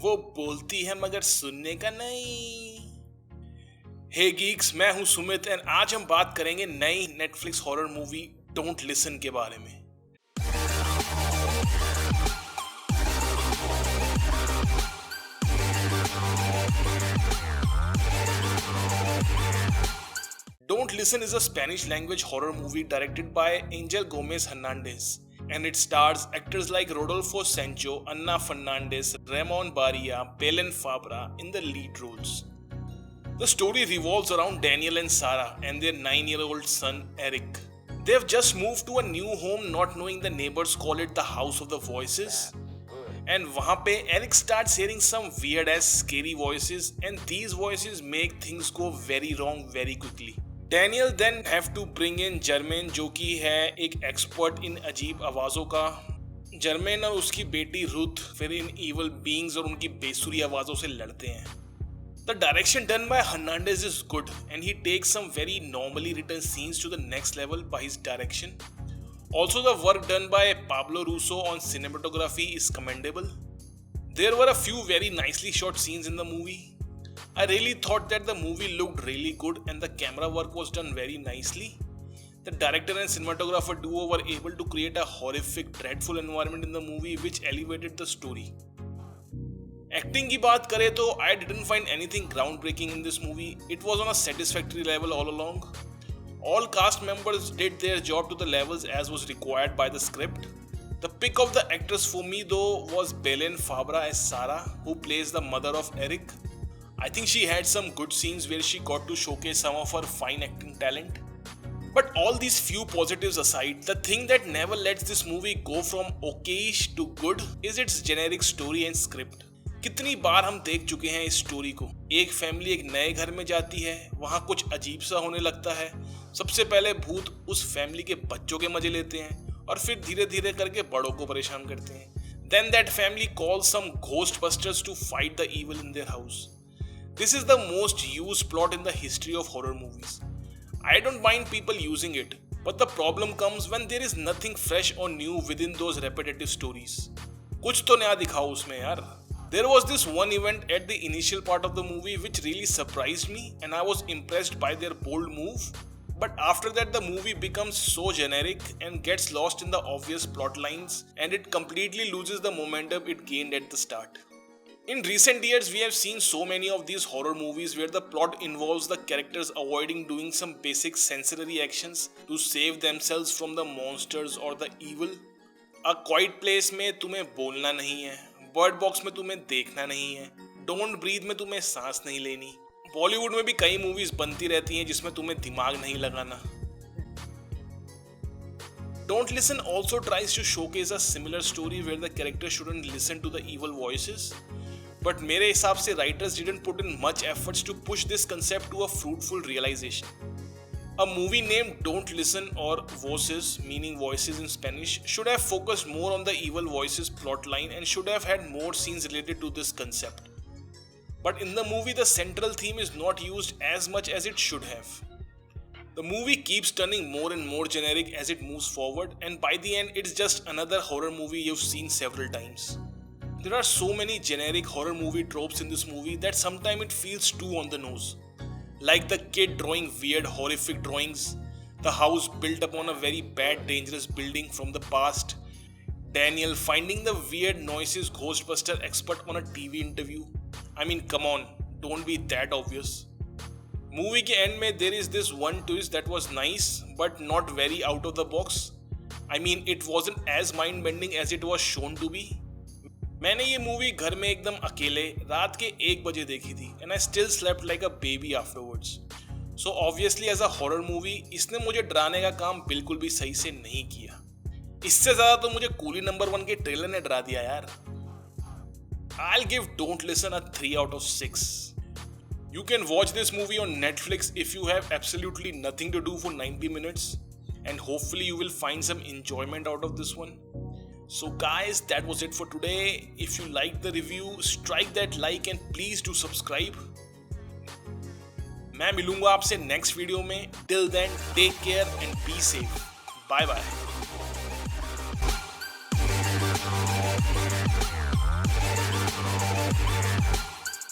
वो बोलती है मगर सुनने का नहीं। हे गीक्स, मैं हूं सुमित एंड आज हम बात करेंगे नई Netflix horror movie don't listen के बारे में। Don't Listen is a Spanish language horror movie directed by Angel Gomez Hernandez, and it stars actors like Rodolfo Sancho, Anna Fernandez, Ramon Barria, Belen Fabra in the lead roles. The story revolves around Daniel and Sarah and their 9-year-old son Eric. They have just moved to a new home, not knowing the neighbors call it the House of the Voices. And वहाँ पे Eric starts hearing some weird as scary voices, and these voices make things go very wrong very quickly. Daniel then have to bring in Jermaine, जो कि है एक expert in अजीब आवाज़ों का। Germain और उसकी बेटी रुथ फिर इन evil beings और उनकी बेसुरी आवाज़ों से लड़ते हैं। The direction done by Hernandez is good, and he takes some very normally written scenes to the next level by his direction. Also, the work done by Pablo Russo on cinematography is commendable. There were a few very nicely shot scenes in the movie. I really thought that the movie looked really good and the camera work was done very nicely. The director and cinematographer duo were able to create a horrific, dreadful environment in the movie which elevated the story. Acting की बात करें तो I didn't find anything groundbreaking in this movie. It was on a satisfactory level all along. All cast members did their job to the levels as was required by the script. The pick of the actress for me though was Belen Fabra as Sarah, who plays the mother of Eric. I think she had some good scenes where she got to showcase some of her fine acting talent. But all these few positives aside, the thing that never lets this movie go from okayish to good is its generic story and script. कितनी बार हम देख चुके हैं इस story को। एक family एक नए घर में जाती है, वहाँ कुछ अजीब सा होने लगता है। सबसे पहले भूत उस फैमिली के बच्चों के मजे लेते हैं और फिर धीरे धीरे करके बड़ों को परेशान करते हैं। Then that family calls some ghostbusters to fight the evil in their house. This is the most used plot in the history of horror movies. I don't mind people using it, but the problem comes when there is nothing fresh or new within those repetitive stories. कुछ तो नया दिखाओ उसमें यार। There was this one event at the initial part of the movie which really surprised me and I was impressed by their bold move. But after that the movie becomes so generic and gets lost in the obvious plot lines and it completely loses the momentum it gained at the start. In recent years we have seen so many of these horror movies where the plot involves the characters avoiding doing some basic sensory actions to save themselves from the monsters or the evil. A Quiet Place में तुम्हें बोलना नहीं है, bird box में तुम्हें देखना नहीं है, डोंट ब्रीथ में तुम्हें सांस नहीं लेनी। बॉलीवुड में भी कई मूवीज बनती रहती हैं जिसमें तुम्हें दिमाग नहीं लगाना। Don't Listen also tries to showcase a similar story where the character shouldn't listen to the evil voices, but मेरे हिसाब से writers didn't put in much efforts to push this concept to a fruitful realization. A movie named Don't Listen or Voces, meaning voices in Spanish, should have focused more on the evil voices plotline and should have had more scenes related to this concept. But in the movie, the central theme is not used as much as it should have. The movie keeps turning more and more generic as it moves forward, and by the end, it's just another horror movie you've seen several times. There are so many generic horror movie tropes in this movie that sometimes it feels too on the nose. Like the kid drawing weird horrific drawings, the house built upon a very bad dangerous building from the past, Daniel finding the weird noises Ghostbuster expert on a TV interview. I mean, come on, don't be that obvious. Movie के end में there is this one twist that was nice but not very out of the box. I mean, it wasn't as mind bending as it was shown to be. मैंने ये movie घर में एकदम अकेले रात के 1 बजे देखी थी and I still slept like a baby afterwards. So obviously as a horror movie इसने मुझे डराने का काम बिल्कुल भी सही से नहीं किया। इससे ज़्यादा तो मुझे कूली नंबर 1 के ट्रेलर ने डरा दिया यार। I'll give Don't Listen a 3 out of 6. You can watch this movie on Netflix if you have absolutely nothing to do for 90 minutes and hopefully you will find some enjoyment out of this one. So guys, that was it for today. If you liked the review, strike that like and please do subscribe. मैं मिलूंगा आपसे next video में. Till then, take care and be safe. Bye bye.